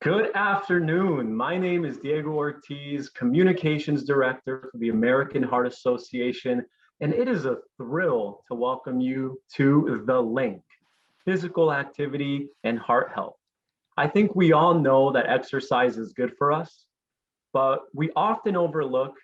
Good afternoon. My name is Diego Ortiz, Communications Director for the American Heart Association, and it is a thrill to welcome you to The Link, Physical Activity and Heart Health. I think we all know that exercise is good for us, but we often overlook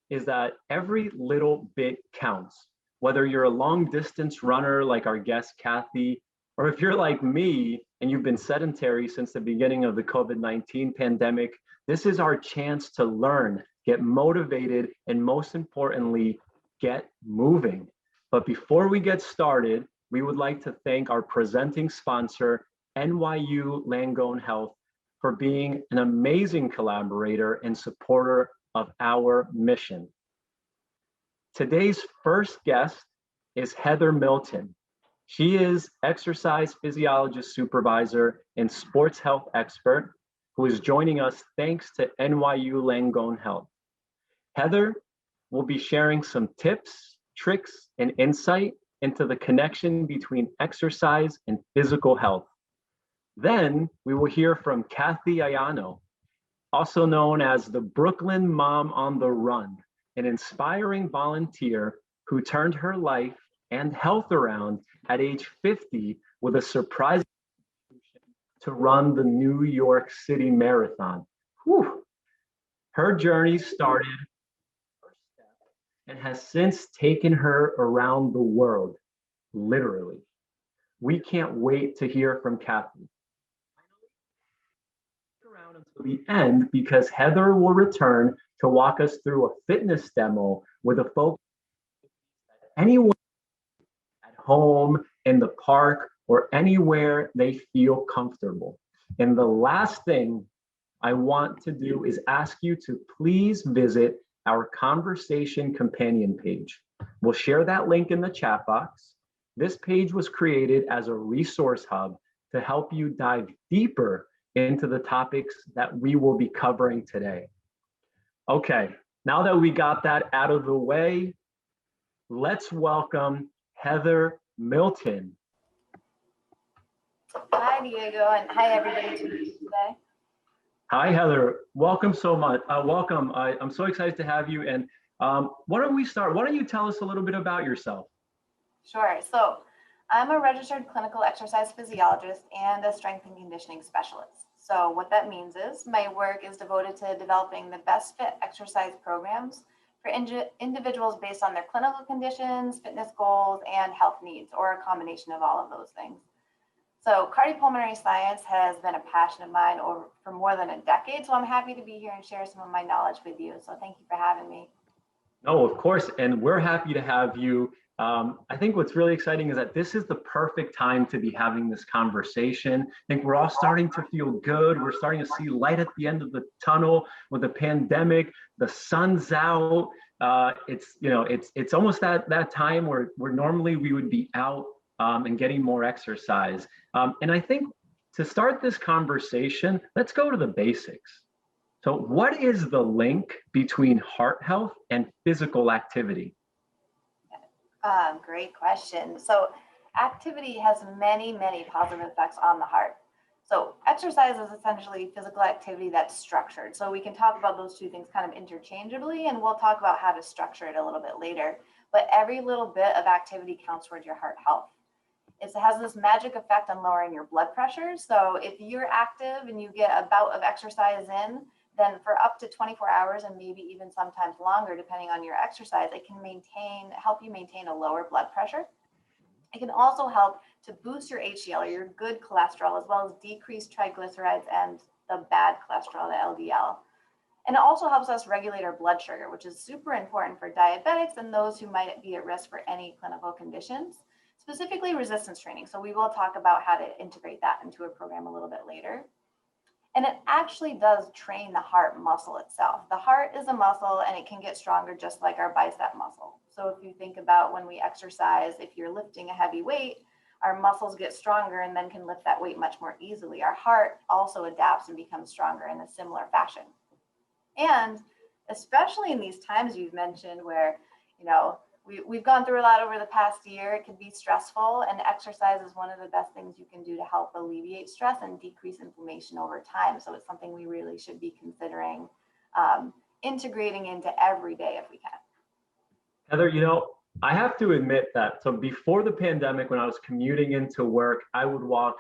is that every little bit counts. Whether you're a long distance runner like our guest Kathy, or if you're like me and you've been sedentary since the beginning of the COVID-19 pandemic, this is our chance to learn, get motivated, and most importantly, get moving. But before we get started, we would like to thank our presenting sponsor, NYU Langone Health, for being an amazing collaborator and supporter of our mission. Today's first guest is Heather Milton. She is exercise physiologist supervisor and sports health expert who is joining us thanks to NYU Langone Health. Heather will be sharing some tips, tricks, and insight into the connection between exercise and physical health. Then we will hear from Kathy Ayano, also known as the Brooklyn Mom on the Run, an inspiring volunteer who turned her life and health around at age 50 with a surprising to run the New York City Marathon. Whew. Her journey started and has since taken her around the world, literally. We can't wait to hear from Kathy. Stick around until the end because Heather will return to walk us through a fitness demo with a focus on anyone at home, in the park, or anywhere they feel comfortable. And the last thing I want to do is ask you to please visit our conversation companion page. We'll share that link in the chat box. This page was created as a resource hub to help you dive deeper into the topics that we will be covering today. Okay, now that we got that out of the way, let's welcome Heather Milton. Hi, Diego, and hi, everybody today. Hi, Heather. Welcome so much. Welcome. I'm so excited to have you. And why don't we start? Why don't you tell us a little bit about yourself? Sure. So I'm a registered clinical exercise physiologist and a strength and conditioning specialist. So what that means is my work is devoted to developing the best fit exercise programs for individuals based on their clinical conditions, fitness goals, and health needs, or a combination of all of those things. So cardiopulmonary science has been a passion of mine for more than a decade, so I'm happy to be here and share some of my knowledge with you. So thank you for having me. No, of course, and we're happy to have you. I think what's really exciting is that this is the perfect time to be having this conversation. I think we're all starting to feel good. We're starting to see light at the end of the tunnel with the pandemic. The sun's out. It's almost that time where normally we would be out and getting more exercise. And I think to start this conversation, let's go to the basics. So what is the link between heart health and physical activity? Great question. So activity has many, many positive effects on the heart. So exercise is essentially physical activity that's structured. So we can talk about those two things kind of interchangeably, and we'll talk about how to structure it a little bit later. But every little bit of activity counts towards your heart health. It has this magic effect on lowering your blood pressure. So if you're active and you get a bout of exercise in, then for up to 24 hours and maybe even sometimes longer, depending on your exercise, it can help you maintain a lower blood pressure. It can also help to boost your HDL, or your good cholesterol, as well as decrease triglycerides and the bad cholesterol, the LDL. And it also helps us regulate our blood sugar, which is super important for diabetics and those who might be at risk for any clinical conditions, specifically resistance training. So we will talk about how to integrate that into a program a little bit later. And it actually does train the heart muscle itself. The heart is a muscle and it can get stronger just like our bicep muscle. So if you think about when we exercise, if you're lifting a heavy weight, our muscles get stronger and then can lift that weight much more easily. Our heart also adapts and becomes stronger in a similar fashion. And especially in these times you've mentioned where, we've gone through a lot over the past year. It can be stressful, and exercise is one of the best things you can do to help alleviate stress and decrease inflammation over time. So it's something we really should be considering integrating into every day if we can. Heather, I have to admit that. So before the pandemic, when I was commuting into work, I would walk,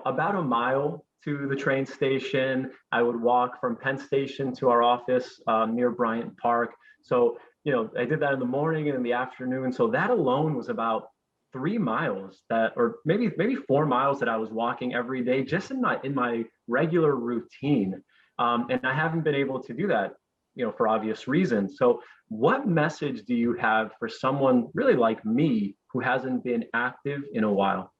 about a mile to the train station. I would walk from Penn Station to our office near Bryant Park. So, I did that in the morning and in the afternoon. So that alone was about 3 miles or maybe 4 miles that I was walking every day, just in my regular routine. And I haven't been able to do that, for obvious reasons. So what message do you have for someone really like me who hasn't been active in a while?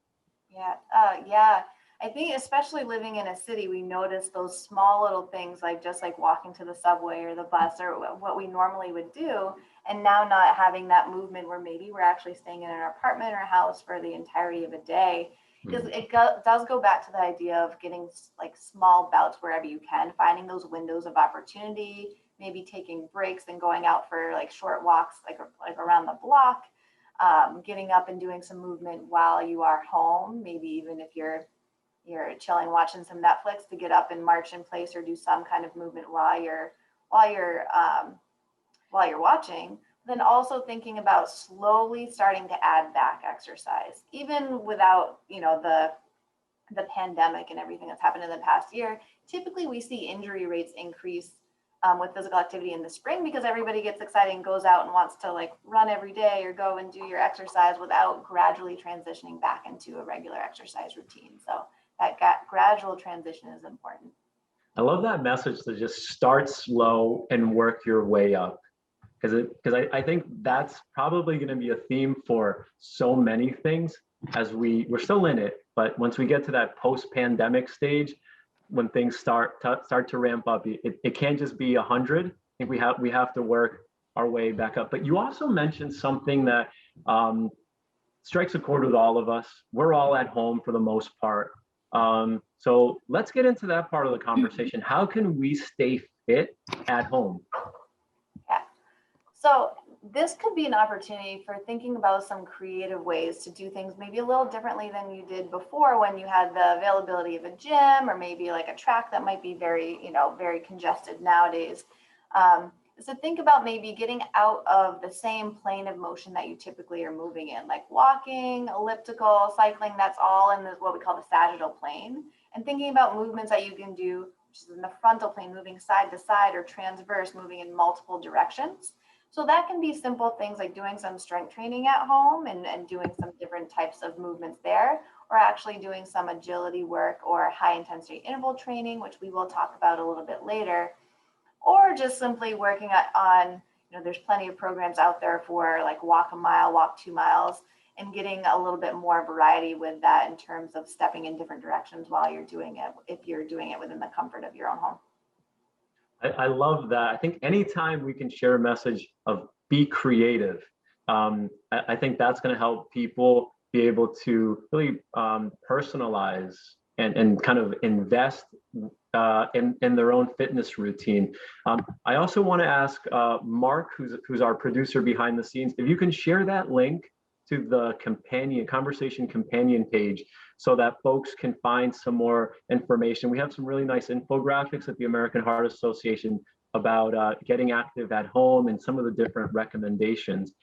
Yeah. I think especially living in a city, we notice those small little things like just like walking to the subway or the bus or what we normally would do. And now not having that movement where maybe we're actually staying in an apartment or house for the entirety of a day. Because it does go back to the idea of getting like small bouts wherever you can, finding those windows of opportunity, maybe taking breaks and going out for like short walks, like around the block, getting up and doing some movement while you are home. Maybe even if you're chilling, watching some Netflix, to get up and march in place or do some kind of movement while you're watching. Then also thinking about slowly starting to add back exercise, even without the pandemic and everything that's happened in the past year. Typically, we see injury rates increase with physical activity in the spring because everybody gets excited and goes out and wants to like run every day or go and do your exercise without gradually transitioning back into a regular exercise routine. So that gradual transition is important. I love that message to just start slow and work your way up. Because I think that's probably going to be a theme for so many things as we're still in it. But once we get to that post-pandemic stage, when things start to ramp up, it can't just be 100. I think we have to work our way back up. But you also mentioned something that strikes a chord with all of us. We're all at home for the most part. So let's get into that part of the conversation. How can we stay fit at home? Yeah. So this could be an opportunity for thinking about some creative ways to do things maybe a little differently than you did before when you had the availability of a gym or maybe like a track that might be very congested nowadays. So think about maybe getting out of the same plane of motion that you typically are moving in, like walking, elliptical, cycling. That's all in what we call the sagittal plane. And thinking about movements that you can do, which is in the frontal plane, moving side to side, or transverse, moving in multiple directions. So that can be simple things like doing some strength training at home and doing some different types of movements there, or actually doing some agility work or high intensity interval training, which we will talk about a little bit later, or just simply working on, there's plenty of programs out there for like walk a mile, walk 2 miles, and getting a little bit more variety with that in terms of stepping in different directions while you're doing it, if you're doing it within the comfort of your own home. I love that. I think anytime we can share a message of be creative, I think that's going to help people be able to really personalize and kind of invest in their own fitness routine. I also want to ask Mark, who's our producer behind the scenes, if you can share that link to the conversation companion page so that folks can find some more information. We have some really nice infographics at the American Heart Association about getting active at home and some of the different recommendations.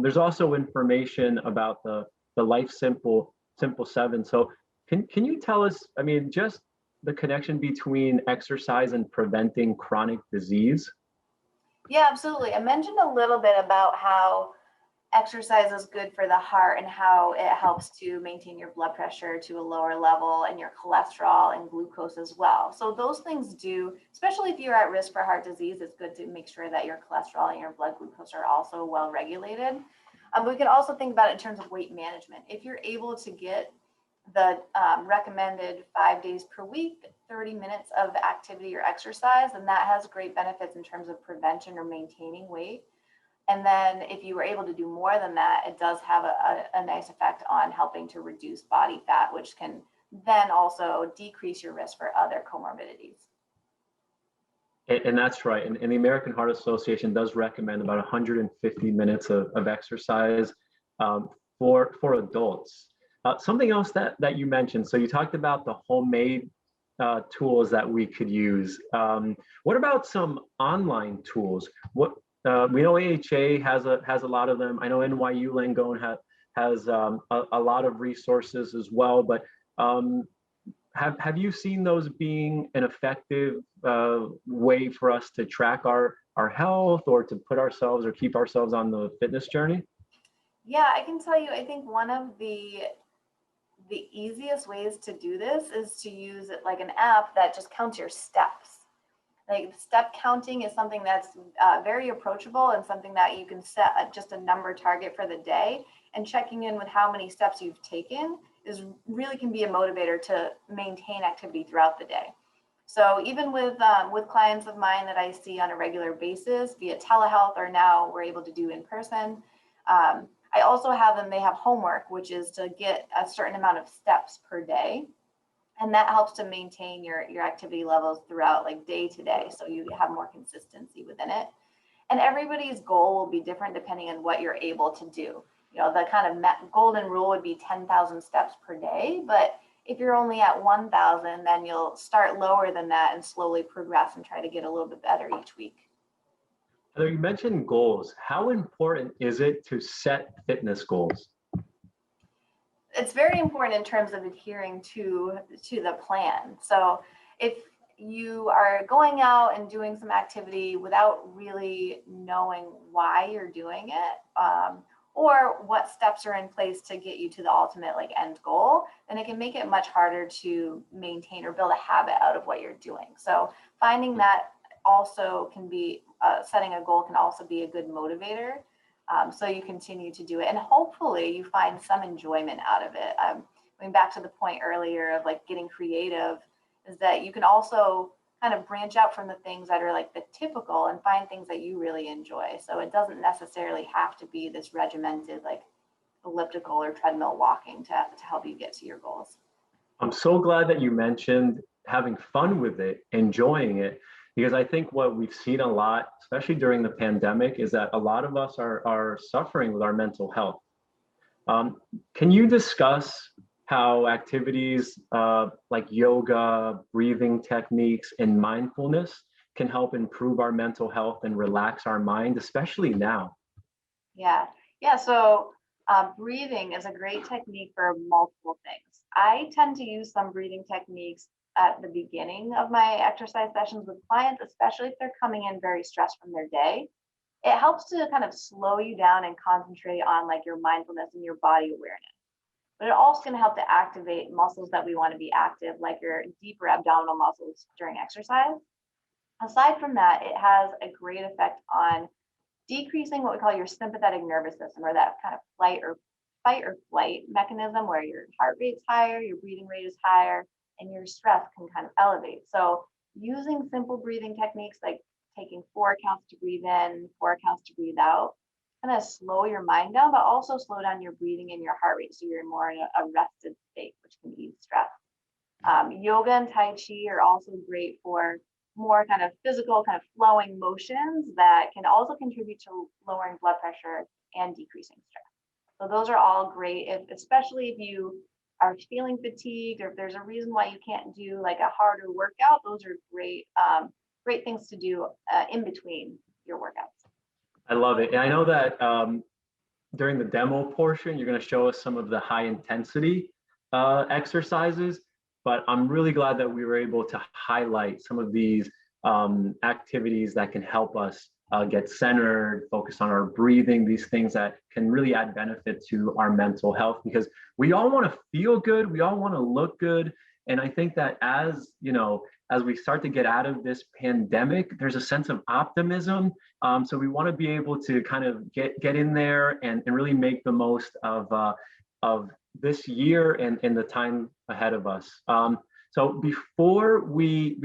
There's also information about the Life Simple 7. So can you tell us, just the connection between exercise and preventing chronic disease? Yeah, absolutely. I mentioned a little bit about how exercise is good for the heart and how it helps to maintain your blood pressure to a lower level and your cholesterol and glucose as well. So those things do, especially if you're at risk for heart disease, it's good to make sure that your cholesterol and your blood glucose are also well regulated. We can also think about it in terms of weight management. If you're able to get the recommended 5 days per week, 30 minutes of activity or exercise, and that has great benefits in terms of prevention or maintaining weight. And then if you were able to do more than that, it does have a nice effect on helping to reduce body fat, which can then also decrease your risk for other comorbidities. And that's right. And the American Heart Association does recommend about 150 minutes of exercise um, for adults. Something else that you mentioned. So you talked about the homemade tools that we could use. What about some online tools? What we know AHA has a lot of them. I know NYU Langone has a lot of resources as well. But have you seen those being an effective way for us to track our health or to put ourselves or keep ourselves on the fitness journey? Yeah, I can tell you, I think one of the easiest ways to do this is to use it like an app that just counts your steps. Like step counting is something that's very approachable and something that you can set just a number target for the day, and checking in with how many steps you've taken is really can be a motivator to maintain activity throughout the day. So even with clients of mine that I see on a regular basis via telehealth, or now we're able to do in person, I also have them, they have homework, which is to get a certain amount of steps per day. And that helps to maintain your activity levels throughout, like day to day. So you have more consistency within it. And everybody's goal will be different depending on what you're able to do. You know, the kind of golden rule would be 10,000 steps per day. But if you're only at 1,000, then you'll start lower than that and slowly progress and try to get a little bit better each week. Heather, you mentioned goals. How important is it to set fitness goals? It's very important in terms of adhering to the plan. So if you are going out and doing some activity without really knowing why you're doing it, or what steps are in place to get you to the ultimate like end goal, then it can make it much harder to maintain or build a habit out of what you're doing. So finding that also can be setting a goal can also be a good motivator. So you continue to do it, and hopefully you find some enjoyment out of it. Going back to the point earlier of like getting creative, is that you can also kind of branch out from the things that are like the typical and find things that you really enjoy. So it doesn't necessarily have to be this regimented like elliptical or treadmill walking to help you get to your goals. I'm so glad that you mentioned having fun with it, enjoying it, because I think what we've seen a lot, especially during the pandemic, is that a lot of us are suffering with our mental health. Can you discuss how activities like yoga, breathing techniques, and mindfulness can help improve our mental health and relax our mind, especially now? Yeah. So breathing is a great technique for multiple things. I tend to use some breathing techniques at the beginning of my exercise sessions with clients, especially if they're coming in very stressed from their day. It helps to kind of slow you down and concentrate on like your mindfulness and your body awareness. But it also can help to activate muscles that we want to be active, like your deeper abdominal muscles during exercise. Aside from that, it has a great effect on decreasing what we call your sympathetic nervous system, or that kind of fight or flight mechanism where your heart rate's higher, your breathing rate is higher, and your stress can kind of elevate. So using simple breathing techniques like taking 4 counts to breathe in, 4 counts to breathe out, kind of slow your mind down, but also slow down your breathing and your heart rate so you're more in a rested state, which can ease stress. Yoga and Tai Chi are also great for more kind of physical, kind of flowing motions that can also contribute to lowering blood pressure and decreasing stress. So those are all great, especially if you are feeling fatigued, or if there's a reason why you can't do like a harder workout. Those are great things to do in between your workouts. I love it. And I know that during the demo portion, you're going to show us some of the high intensity exercises, but I'm really glad that we were able to highlight some of these activities that can help us get centered, focus on our breathing, these things that can really add benefit to our mental health, because we all want to feel good, we all want to look good. And I think that as we start to get out of this pandemic, there's a sense of optimism. So we want to be able to kind of get in there and really make the most of this year and the time ahead of us. So before we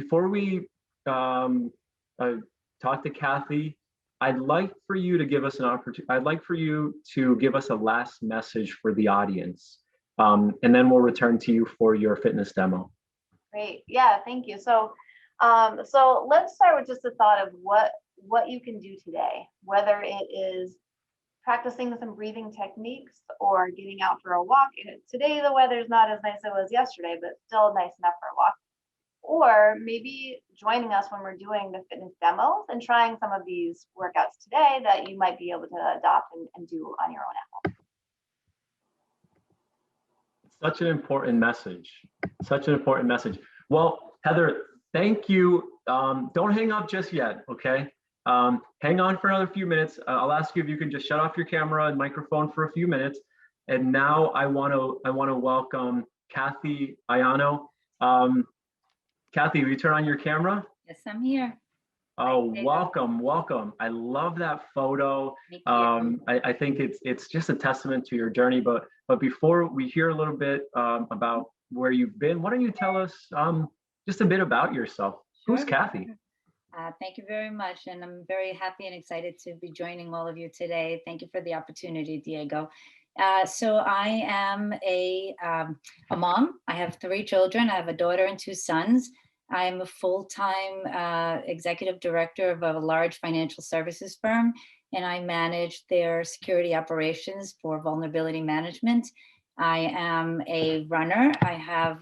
talk to Kathy, I'd like for you to give us an opportunity. I'd like for you to give us a last message for the audience, and then we'll return to you for your fitness demo. Great. Yeah, thank you. So So let's start with just the thought of what you can do today, whether it is practicing some breathing techniques or getting out for a walk. Today the weather's not as nice as it was yesterday, but still nice enough for a walk. Or maybe joining us when we're doing the fitness demos and trying some of these workouts today that you might be able to adopt and do on your own at home. Such an important message. Such an important message. Well, Heather, thank you. Don't hang up just yet, okay? Hang on for another few minutes. I'll ask you if you can just shut off your camera and microphone for a few minutes. And now I want to welcome Kathy Ayano. Kathy, will you turn on your camera? Yes, I'm here. Oh, welcome. I love that photo. I think it's just a testament to your journey. But before we hear a little bit about where you've been, why don't you tell us just a bit about yourself? Sure. Who's Kathy? Thank you very much. And I'm very happy and excited to be joining all of you today. Thank you for the opportunity, Diego. So I am a mom. I have 3 children. I have a daughter and 2 sons. I'm a full-time executive director of a large financial services firm, and I manage their security operations for vulnerability management. I am a runner. I have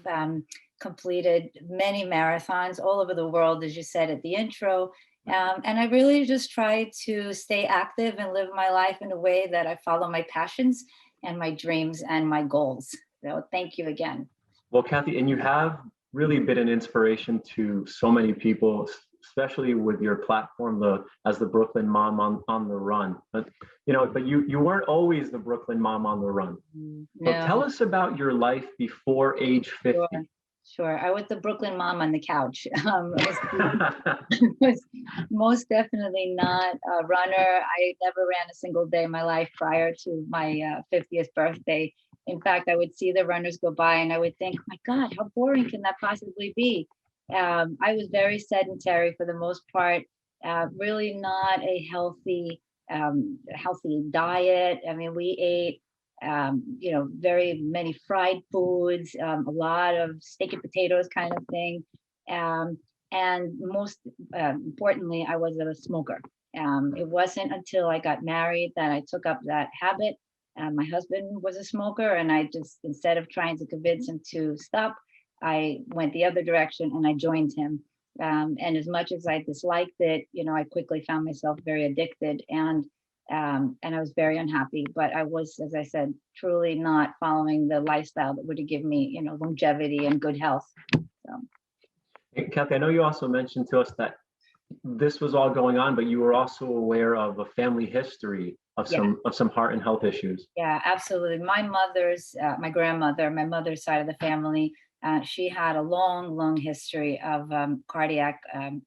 completed many marathons all over the world, as you said at the intro. And I really just try to stay active and live my life in a way that I follow my passions and my dreams and my goals. So thank you again. Well, Kathy, and you have really been an inspiration to so many people, especially with your platform, as the Brooklyn Mom on the Run. But you weren't always the Brooklyn Mom on the Run. No. So tell us about your life before age 50. Sure. I was the Brooklyn mom on the couch. Was most definitely not a runner. I never ran a single day in my life prior to my 50th birthday. In fact, I would see the runners go by and I would think, my God, how boring can that possibly be? I was very sedentary for the most part, really not a healthy diet. I mean, we ate very many fried foods, a lot of steak and potatoes kind of thing. And most importantly, I was a smoker. It wasn't until I got married that I took up that habit. My husband was a smoker, and I just, instead of trying to convince him to stop, I went the other direction and I joined him. And as much as I disliked it, I quickly found myself very addicted, and I was very unhappy. But I was, as I said, truly not following the lifestyle that would have given me, longevity and good health. So. Hey, Kathy, I know you also mentioned to us that this was all going on, but you were also aware of a family history of some heart and health issues. Yeah, absolutely. My grandmother, my mother's side of the family, she had a long history of cardiac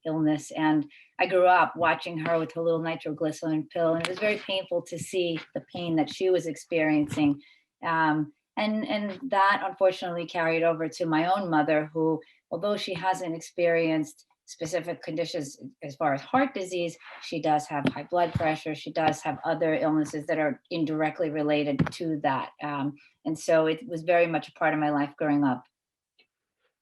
illness. And I grew up watching her with her little nitroglycerin pill. And it was very painful to see the pain that she was experiencing. And that unfortunately carried over to my own mother, who, although she hasn't experienced specific conditions as far as heart disease, she does have high blood pressure. She does have other illnesses that are indirectly related to that. And so it was very much a part of my life growing up.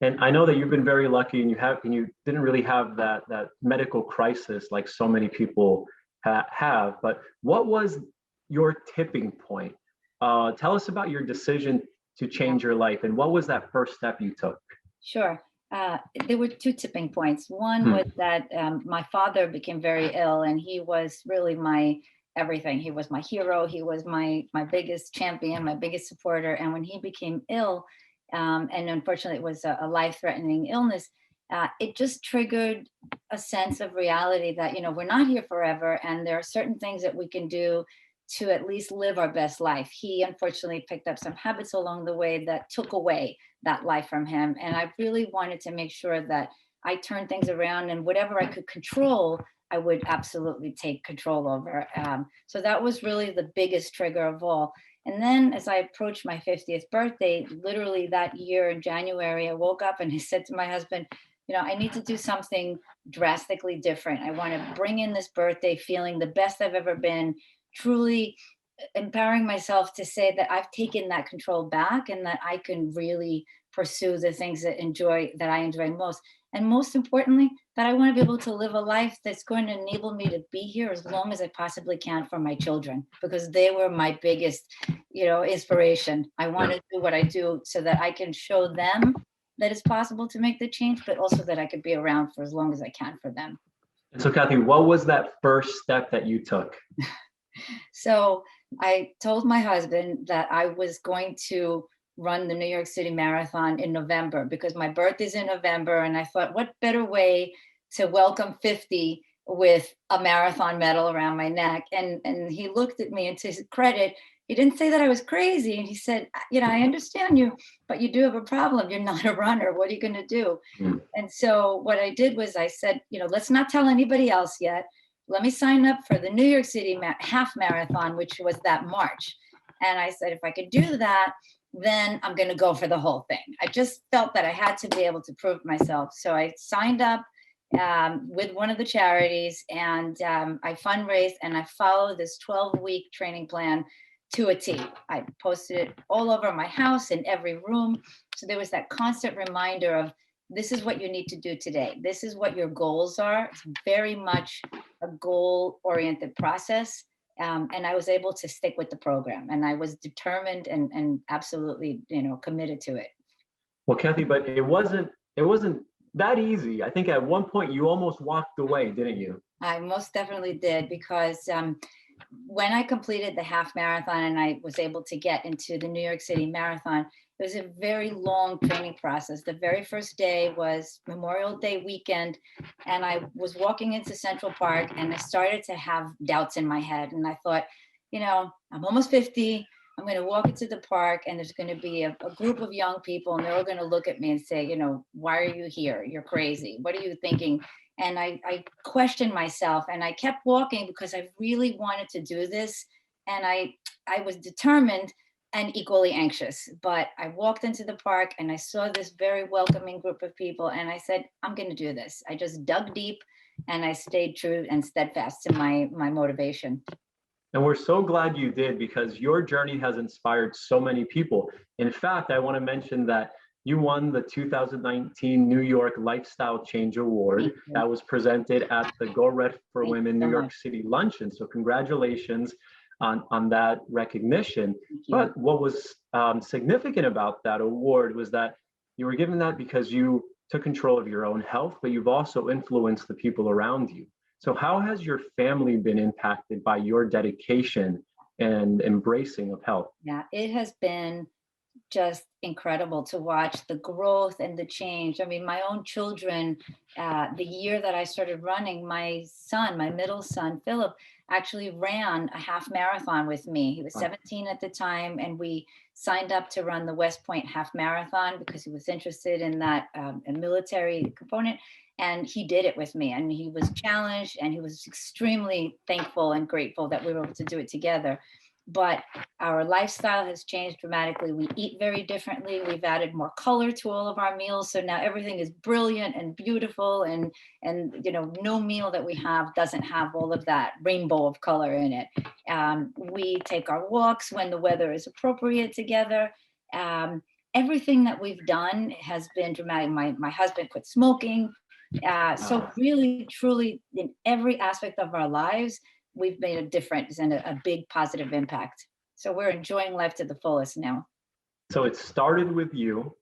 And I know that you've been very lucky, and you didn't really have that medical crisis like so many people have. But what was your tipping point? Tell us about your decision to change your life, and what was that first step you took? Sure. There were 2 tipping points. One was that my father became very ill, and he was really my everything. He was my hero. He was my biggest champion, my biggest supporter. And when he became ill, and unfortunately it was a life-threatening illness, it just triggered a sense of reality that, we're not here forever, and there are certain things that we can do to at least live our best life. He unfortunately picked up some habits along the way that took away that life from him. And I really wanted to make sure that I turned things around, and whatever I could control, I would absolutely take control over. So that was really the biggest trigger of all. And then as I approached my 50th birthday, literally that year in January, I woke up and I said to my husband, I need to do something drastically different. I want to bring in this birthday feeling the best I've ever been, truly empowering myself to say that I've taken that control back and that I can really pursue the things that I enjoy most. And most importantly, that I want to be able to live a life that's going to enable me to be here as long as I possibly can for my children, because they were my biggest, inspiration. I want to do what I do so that I can show them that it's possible to make the change, but also that I could be around for as long as I can for them. And so, Kathy, what was that first step that you took? So I told my husband that I was going to run the New York City Marathon in November, because my birthday's in November. And I thought, what better way to welcome 50 with a marathon medal around my neck? And he looked at me, and to his credit, he didn't say that I was crazy. And he said, I understand you, but you do have a problem. You're not a runner. What are you going to do? Mm. And so what I did was I said, let's not tell anybody else yet. Let me sign up for the New York City half marathon, which was that March. And I said, if I could do that, then I'm going to go for the whole thing. I just felt that I had to be able to prove myself. So I signed up with one of the charities, and I fundraised, and I followed this 12-week training plan to a T. I posted it all over my house, in every room. So there was that constant reminder of, this is what you need to do today. This is what your goals are. It's very much a goal-oriented process. And I was able to stick with the program, and I was determined and absolutely, committed to it. Well, Kathy, but it wasn't that easy. I think at one point you almost walked away, didn't you? I most definitely did, because when I completed the half marathon and I was able to get into the New York City Marathon, it was a very long training process. The very first day was Memorial Day weekend, and I was walking into Central Park, and I started to have doubts in my head. And I thought, I'm almost 50. I'm going to walk into the park, and there's going to be a group of young people, and they're all going to look at me and say, why are you here? You're crazy. What are you thinking? And I questioned myself, and I kept walking because I really wanted to do this. And I was determined and equally anxious. But I walked into the park, and I saw this very welcoming group of people, and I said, I'm going to do this. I just dug deep, and I stayed true and steadfast to my motivation. And we're so glad you did, because your journey has inspired so many people. In fact, I want to mention that you won the 2019 New York Lifestyle Change Award that was presented at the Go Red for Women New York City Luncheon. So congratulations on that recognition. But what was significant about that award was that you were given that because you took control of your own health, but you've also influenced the people around you. So how has your family been impacted by your dedication and embracing of health? Yeah, it has been just incredible to watch the growth and the change. I mean, my own children, the year that I started running, my middle son, Philip, actually ran a half marathon with me. He was 17 at the time, and we signed up to run the West Point half marathon because he was interested in that military component. And he did it with me, and he was challenged, and he was extremely thankful and grateful that we were able to do it together. But our lifestyle has changed dramatically. We eat very differently. We've added more color to all of our meals. So now everything is brilliant and beautiful, and no meal that we have doesn't have all of that rainbow of color in it. We take our walks when the weather is appropriate together. Everything that we've done has been dramatic. My husband quit smoking. So really, truly, in every aspect of our lives, we've made a difference and a big positive impact. So we're enjoying life to the fullest now. So it started with you,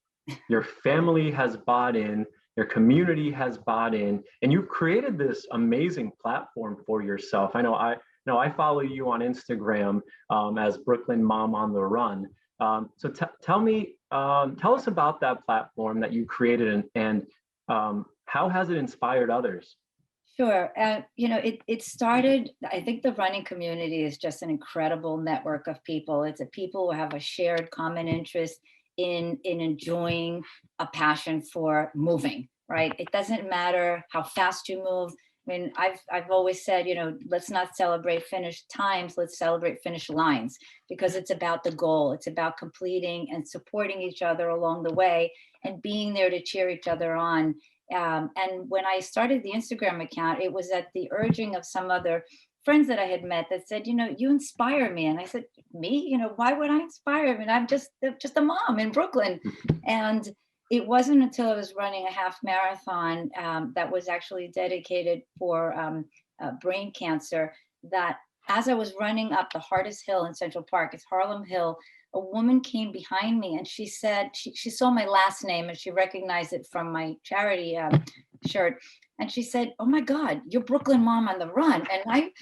your family has bought in, your community has bought in, and you've created this amazing platform for yourself. I know I follow you on Instagram as Brooklyn Mom on the Run. So tell us about that platform that you created, and how has it inspired others? Sure. It started, I think the running community is just an incredible network of people. It's a people who have a shared common interest in enjoying a passion for moving, right? It doesn't matter how fast you move. I mean, I've always said, let's not celebrate finish times, let's celebrate finish lines, because it's about the goal. It's about completing and supporting each other along the way and being there to cheer each other on. And when I started the Instagram account, it was at the urging of some other friends that I had met that said, you inspire me. And I said, me, why would I inspire? I mean, I'm just a mom in Brooklyn. And It wasn't until I was running a half marathon that was actually dedicated for brain cancer that as I was running up the hardest hill in Central Park, it's Harlem Hill, a woman came behind me and she said, she saw my last name and she recognized it from my charity shirt. And she said, "Oh my God, you're Brooklyn Mom on the Run." And I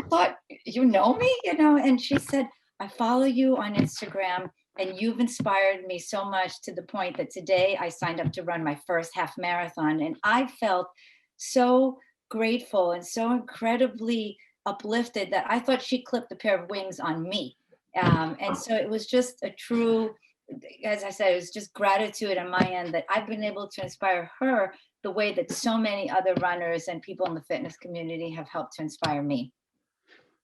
thought, "You know me?" And she said, "I follow you on Instagram and you've inspired me so much to the point that today I signed up to run my first half marathon." And I felt so grateful and so incredibly uplifted that I thought she clipped a pair of wings on me. And so it was just a true, as I said, it was just gratitude on my end that I've been able to inspire her the way that so many other runners and people in the fitness community have helped to inspire me.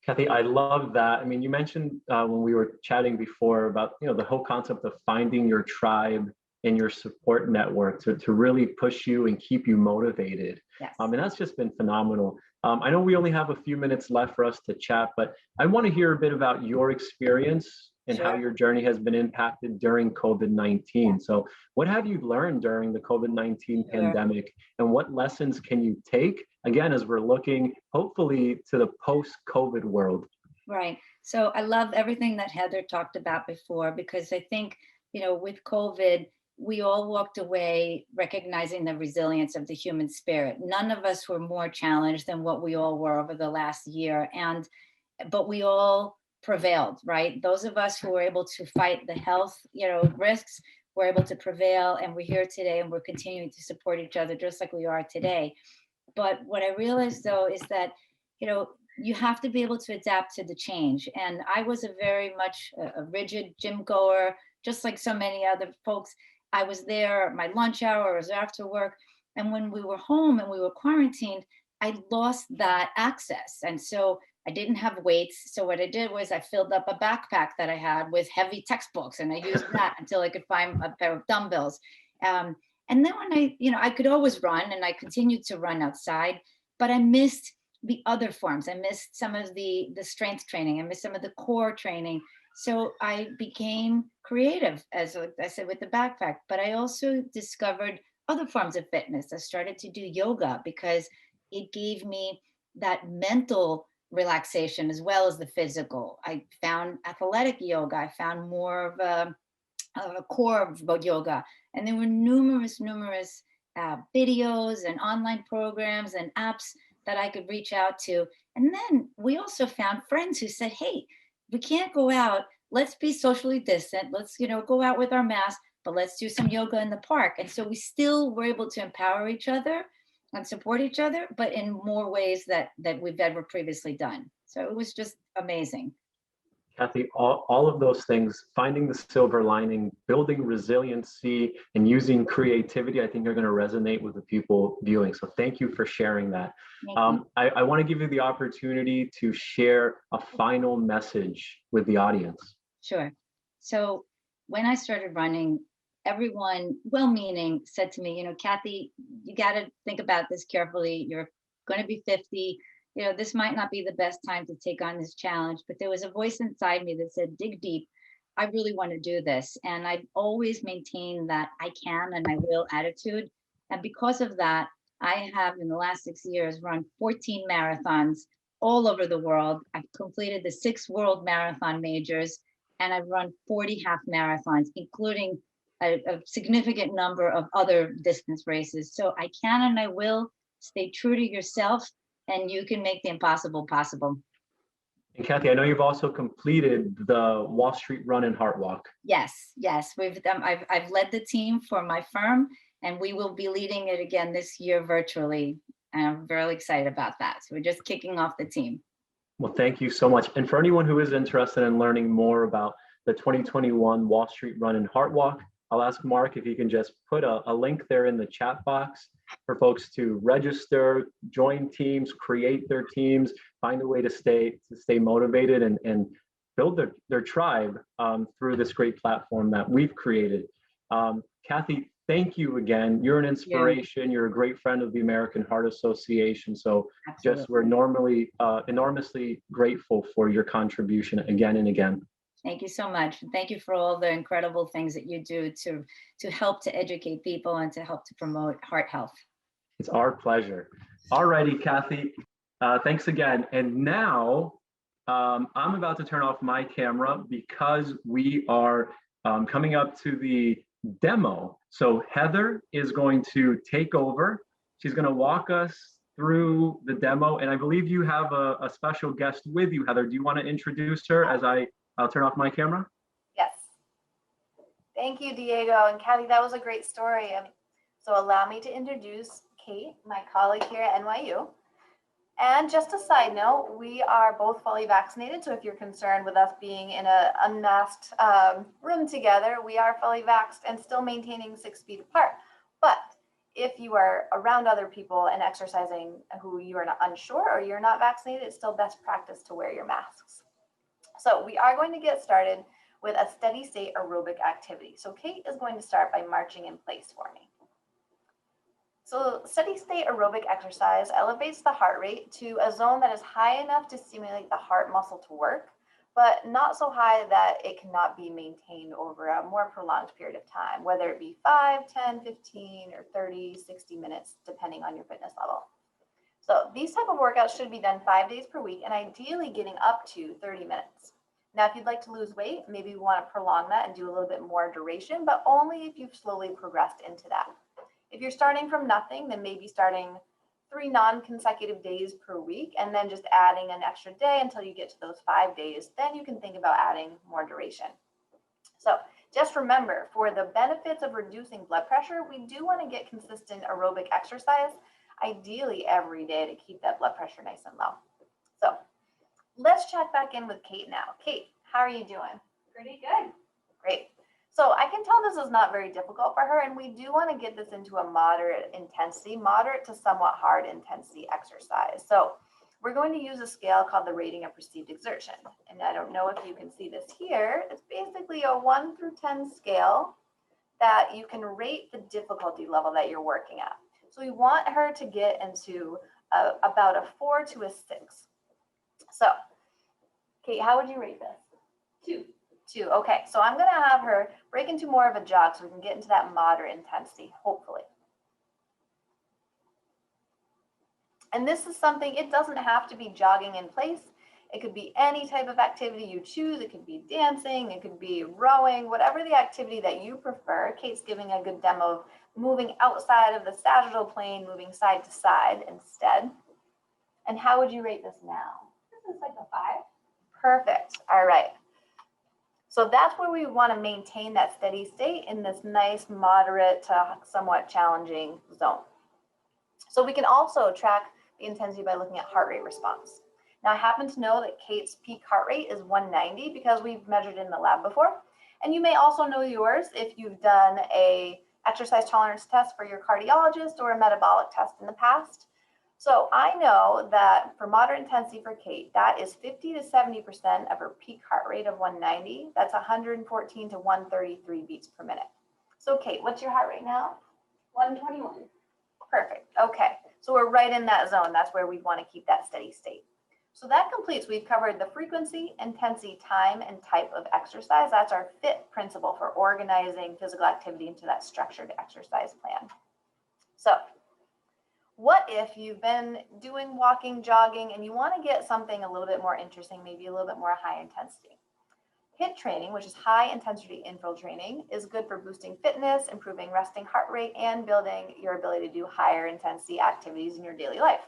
Kathy, I love that. I mean, you mentioned when we were chatting before about, the whole concept of finding your tribe and your support network to really push you and keep you motivated. Yes. And that's just been phenomenal. I know we only have a few minutes left for us to chat, but I want to hear a bit about your experience and how Sure. your journey has been impacted during COVID-19. So what have you learned during the COVID-19 Sure. pandemic, and what lessons can you take, again, as we're looking hopefully to the post-COVID world? Right. So I love everything that Heather talked about before, because I think, with COVID, we all walked away recognizing the resilience of the human spirit. None of us were more challenged than what we all were over the last year. But we all prevailed, right? Those of us who were able to fight the health, risks were able to prevail. And we're here today and we're continuing to support each other just like we are today. But what I realized though is that, you have to be able to adapt to the change. And I was a very much a rigid gym goer, just like so many other folks. I was there at my lunch hour, or was after work. And when we were home and we were quarantined, I lost that access. And so I didn't have weights. So what I did was I filled up a backpack that I had with heavy textbooks, and I used that until I could find a pair of dumbbells. And then when I could always run, and I continued to run outside, but I missed the other forms. I missed some of the strength training. I missed some of the core training. So I became creative, as I said, with the backpack. But I also discovered other forms of fitness. I started to do yoga because it gave me that mental relaxation as well as the physical. I found athletic yoga. I found more of a core of yoga. And there were numerous videos and online programs and apps that I could reach out to. And then we also found friends who said, "Hey, we can't go out. Let's be socially distant. Let's, go out with our masks, but let's do some yoga in the park." And so we still were able to empower each other and support each other, but in more ways that we've ever previously done. So it was just amazing. Kathy, all of those things, finding the silver lining, building resiliency, and using creativity, I think are going to resonate with the people viewing. So thank you for sharing that. I want to give you the opportunity to share a final message with the audience. Sure. So when I started running, everyone, well-meaning, said to me, "Kathy, you got to think about this carefully. You're going to be 50. This might not be the best time to take on this challenge." But there was a voice inside me that said, "Dig deep. I really want to do this." And I've always maintained that I can and I will attitude. And because of that, I have in the last 6 years run 14 marathons all over the world. I've completed the 6 world marathon majors, and I've run 40 half marathons, including a significant number of other distance races. So I can and I will. Stay true to yourself, and you can make the impossible possible. And Kathy, I know you've also completed the Wall Street Run and Heart Walk. Yes. I've led the team for my firm, and we will be leading it again this year virtually. And I'm very excited about that. So we're just kicking off the team. Well, thank you so much. And for anyone who is interested in learning more about the 2021 Wall Street Run and Heart Walk, I'll ask Mark if he can just put a link there in the chat box for folks to register, join teams, create their teams, find a way to stay motivated and build their tribe through this great platform that we've created. Kathy, thank you again. You're an inspiration. You're a great friend of the American Heart Association. So Absolutely. just we're enormously grateful for your contribution again and again. Thank you so much. And thank you for all the incredible things that you do to help to educate people and to help to promote heart health. It's our pleasure. All righty, Kathy. Thanks again. And now I'm about to turn off my camera because we are coming up to the demo. So Heather is going to take over. She's going to walk us through the demo. And I believe you have a special guest with you, Heather. Do you want to introduce her as I'll turn off my camera? Yes. Thank you, Diego. And Kathy, that was a great story. So allow me to introduce Kate, my colleague here at NYU. And just a side note, we are both fully vaccinated. So if you're concerned with us being in an unmasked room together, we are fully vaxxed and still maintaining 6 feet apart. But if you are around other people and exercising who you are not unsure or you're not vaccinated, it's still best practice to wear your masks. So we are going to get started with a steady state aerobic activity. So Kate is going to start by marching in place for me. So steady state aerobic exercise elevates the heart rate to a zone that is high enough to stimulate the heart muscle to work, but not so high that it cannot be maintained over a more prolonged period of time, whether it be 5, 10, 15, or 30, 60 minutes, depending on your fitness level. So these type of workouts should be done 5 days per week and ideally getting up to 30 minutes. Now, if you'd like to lose weight, maybe you want to prolong that and do a little bit more duration, but only if you've slowly progressed into that. If you're starting from nothing, then maybe starting 3 non-consecutive days per week and then just adding an extra day until you get to those 5 days, then you can think about adding more duration. So just remember, for the benefits of reducing blood pressure, we do want to get consistent aerobic exercise, ideally every day, to keep that blood pressure nice and low. So let's check back in with Kate now. Kate, how are you doing? Pretty good. Great. So I can tell this is not very difficult for her, and we do want to get this into a moderate intensity, moderate to somewhat hard intensity exercise. So we're going to use a scale called the rating of perceived exertion. And I don't know if you can see this here. It's basically a 1 through 10 scale that you can rate the difficulty level that you're working at. So we want her to get into about a 4 to a 6. So Kate, how would you rate this? 2. 2. Okay, so I'm going to have her break into more of a jog so we can get into that moderate intensity, hopefully. And this is something, it doesn't have to be jogging in place. It could be any type of activity you choose. It could be dancing, it could be rowing, whatever the activity that you prefer. Kate's giving a good demo of moving outside of the sagittal plane, moving side to side instead. And how would you rate this now? This is like a 5. Perfect. All right. So that's where we want to maintain that steady state in this nice, moderate to somewhat challenging zone. So we can also track the intensity by looking at heart rate response. Now, I happen to know that Kate's peak heart rate is 190 because we've measured in the lab before. And you may also know yours if you've done a exercise tolerance test for your cardiologist or a metabolic test in the past. So I know that for moderate intensity for Kate, that is 50 to 70% of her peak heart rate of 190. That's 114 to 133 beats per minute. So Kate, what's your heart rate now? 121. Perfect. Okay. So we're right in that zone. That's where we want to keep that steady state. So that completes. We've covered the frequency, intensity, time, and type of exercise. That's our FIT principle for organizing physical activity into that structured exercise plan. So what if you've been doing walking, jogging, and you want to get something a little bit more interesting, maybe a little bit more high intensity? HIIT training, which is high intensity interval training, is good for boosting fitness, improving resting heart rate, and building your ability to do higher intensity activities in your daily life.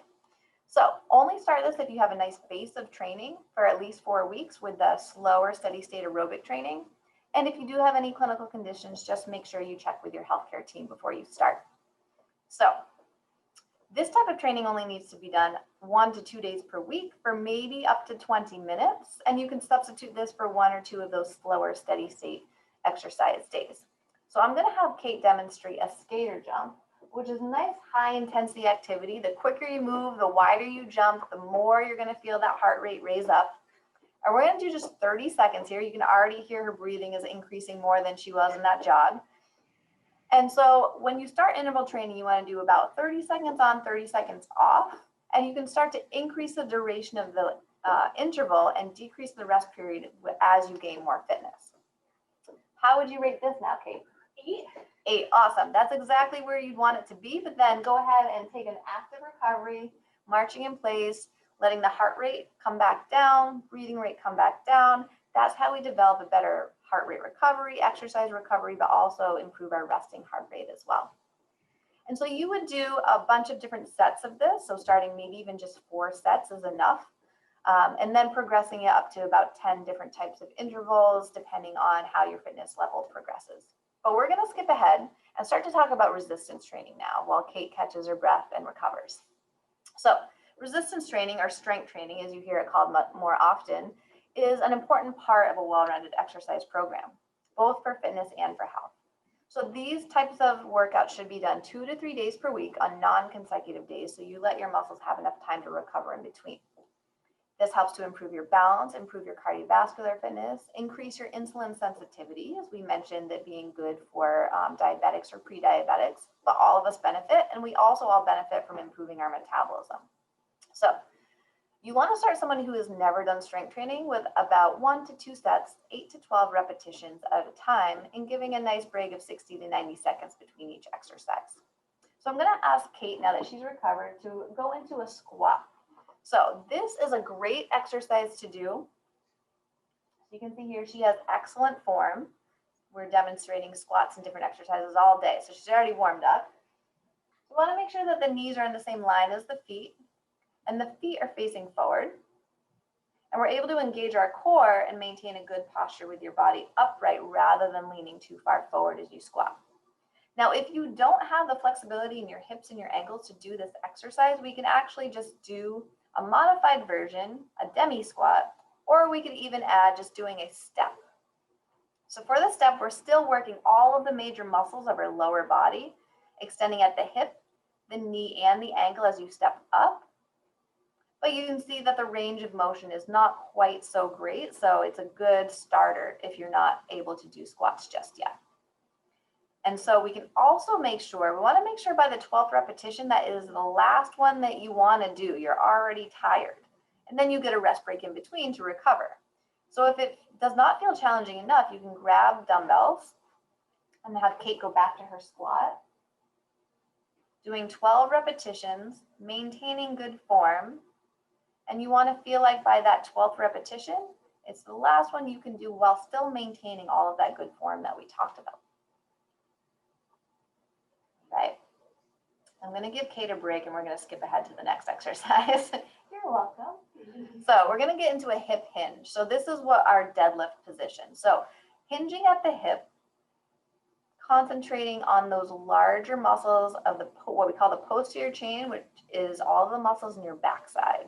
So only start this if you have a nice base of training for at least 4 weeks with the slower steady state aerobic training. And if you do have any clinical conditions, just make sure you check with your healthcare team before you start. So this type of training only needs to be done 1 to 2 days per week for maybe up to 20 minutes. And you can substitute this for 1 or 2 of those slower steady state exercise days. So I'm going to have Kate demonstrate a skater jump, which is a nice high intensity activity. The quicker you move, the wider you jump, the more you're going to feel that heart rate raise up. And we're going to do just 30 seconds here. You can already hear her breathing is increasing more than she was in that jog. And so when you start interval training, you want to do about 30 seconds on, 30 seconds off, and you can start to increase the duration of the interval and decrease the rest period as you gain more fitness. How would you rate this now, Kate? 8. 8, awesome. That's exactly where you'd want it to be, but then go ahead and take an active recovery, marching in place, letting the heart rate come back down, breathing rate come back down. That's how we develop a better heart rate recovery, exercise recovery, but also improve our resting heart rate as well. And so you would do a bunch of different sets of this. So starting maybe even just 4 sets is enough. And then progressing it up to about 10 different types of intervals, depending on how your fitness level progresses. But we're going to skip ahead and start to talk about resistance training now while Kate catches her breath and recovers. So resistance training, or strength training, as you hear it called more often, is an important part of a well-rounded exercise program, both for fitness and for health. So these types of workouts should be done 2 to 3 days per week on non-consecutive days, so you let your muscles have enough time to recover in between. This helps to improve your balance, improve your cardiovascular fitness, increase your insulin sensitivity, as we mentioned that being good for diabetics or pre-diabetics, but all of us benefit, and we also all benefit from improving our metabolism. So you want to start someone who has never done strength training with about 1 to 2 sets, 8 to 12 repetitions at a time, and giving a nice break of 60 to 90 seconds between each exercise. So I'm going to ask Kate, now that she's recovered, to go into a squat. So this is a great exercise to do. You can see here she has excellent form. We're demonstrating squats and different exercises all day, so she's already warmed up. You want to make sure that the knees are in the same line as the feet, and the feet are facing forward. And we're able to engage our core and maintain a good posture with your body upright rather than leaning too far forward as you squat. Now, if you don't have the flexibility in your hips and your ankles to do this exercise, we can actually just do a modified version, a demi squat, or we could even add just doing a step. So for the step, we're still working all of the major muscles of our lower body, extending at the hip, the knee, and the ankle as you step up. But you can see that the range of motion is not quite so great, so it's a good starter if you're not able to do squats just yet. And so we can also make sure, we want to make sure by the 12th repetition that is the last one that you want to do. You're already tired. And then you get a rest break in between to recover. So if it does not feel challenging enough, you can grab dumbbells and have Kate go back to her squat. Doing 12 repetitions, maintaining good form. And you want to feel like by that 12th repetition, it's the last one you can do while still maintaining all of that good form that we talked about. Right. I'm going to give Kate a break and we're going to skip ahead to the next exercise. You're welcome. So we're going to get into a hip hinge. So this is what our deadlift position. So hinging at the hip, concentrating on those larger muscles of the what we call the posterior chain, which is all the muscles in your backside.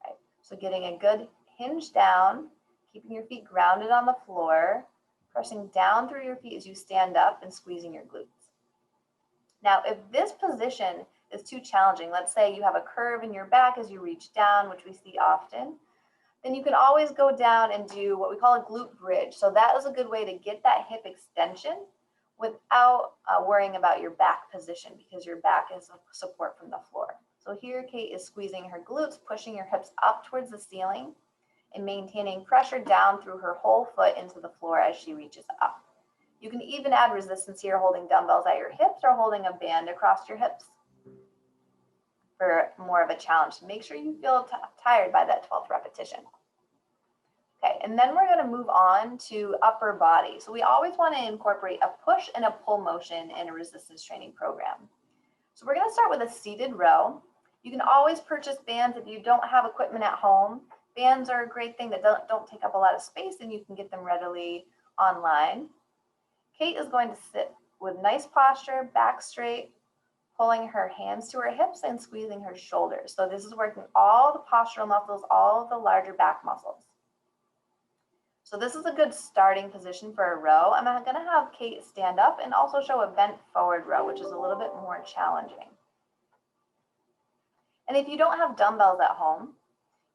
Right. So getting a good hinge down, keeping your feet grounded on the floor, pressing down through your feet as you stand up and squeezing your glutes. Now, if this position is too challenging, let's say you have a curve in your back as you reach down, which we see often, then you can always go down and do what we call a glute bridge. So that is a good way to get that hip extension without worrying about your back position, because your back is support from the floor. So here Kate is squeezing her glutes, pushing your hips up towards the ceiling and maintaining pressure down through her whole foot into the floor as she reaches up. You can even add resistance here, holding dumbbells at your hips or holding a band across your hips for more of a challenge. Make sure you feel tired by that 12th repetition. Okay, and then we're going to move on to upper body. So we always want to incorporate a push and a pull motion in a resistance training program. So we're going to start with a seated row. You can always purchase bands if you don't have equipment at home. Bands are a great thing that don't take up a lot of space, and you can get them readily online. Kate is going to sit with nice posture, back straight, pulling her hands to her hips and squeezing her shoulders. So this is working all the postural muscles, all of the larger back muscles. So this is a good starting position for a row. I'm going to have Kate stand up and also show a bent forward row, which is a little bit more challenging. And if you don't have dumbbells at home,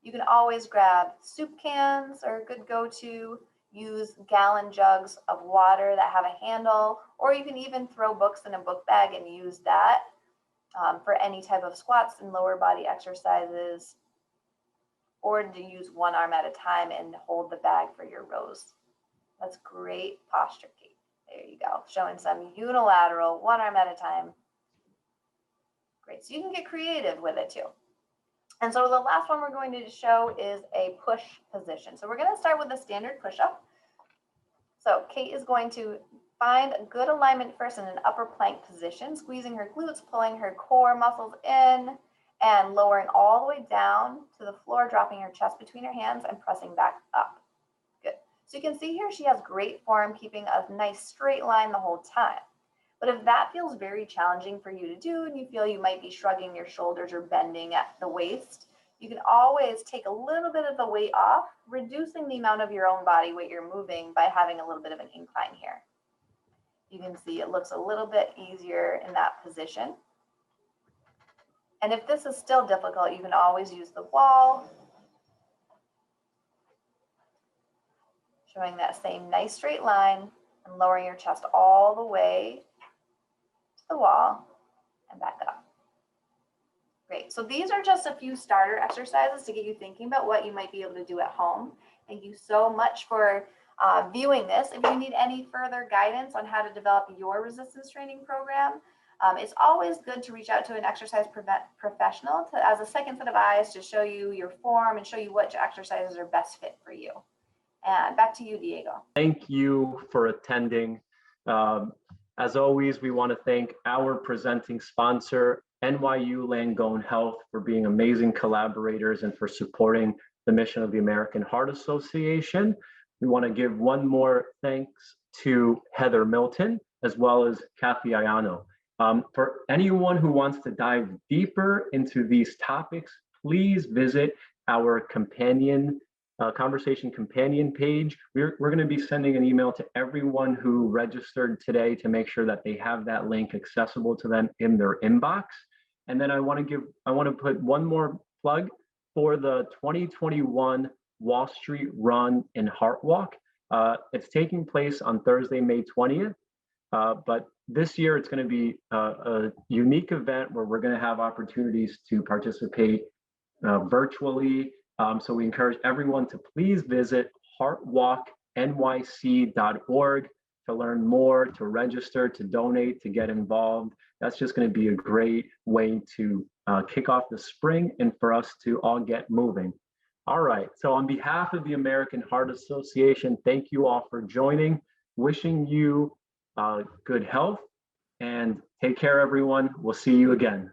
you can always grab soup cans, or a good go-to. Use gallon jugs of water that have a handle, or you can even throw books in a book bag and use that for any type of squats and lower body exercises. or to use one arm at a time and hold the bag for your rows. That's great posture, Kate. There you go. Showing some unilateral, one arm at a time. Great. So you can get creative with it too. And so the last one we're going to show is a push position. So we're going to start with a standard push-up. So Kate is going to find a good alignment first in an upper plank position, squeezing her glutes, pulling her core muscles in, and lowering all the way down to the floor, dropping her chest between her hands and pressing back up. Good. So you can see here she has great form, keeping a nice straight line the whole time. But if that feels very challenging for you to do and you feel you might be shrugging your shoulders or bending at the waist, you can always take a little bit of the weight off, reducing the amount of your own body weight you're moving by having a little bit of an incline here. You can see it looks a little bit easier in that position. And if this is still difficult, you can always use the wall, showing that same nice straight line and lowering your chest all the way to the wall and back up. Great. So these are just a few starter exercises to get you thinking about what you might be able to do at home. Thank you so much for viewing this. If you need any further guidance on how to develop your resistance training program, it's always good to reach out to an exercise professional as a second set of eyes to show you your form and show you which exercises are best fit for you. And back to you, Diego. Thank you for attending. As always, we want to thank our presenting sponsor, NYU Langone Health, for being amazing collaborators and for supporting the mission of the American Heart Association. We want to give one more thanks to Heather Milton, as well as Kathy Ayano. For anyone who wants to dive deeper into these topics, please visit our conversation companion page. We're going to be sending an email to everyone who registered today to make sure that they have that link accessible to them in their inbox. And then I want to put one more plug for the 2021 Wall Street Run and Heart Walk. It's taking place on Thursday, May 20th. But this year it's going to be a unique event where we're going to have opportunities to participate virtually. So we encourage everyone to please visit heartwalknyc.org to learn more, to register, to donate, to get involved. That's just going to be a great way to kick off the spring and for us to all get moving. All right, so on behalf of the American Heart Association, thank you all for joining. Wishing you good health and take care, everyone. We'll see you again.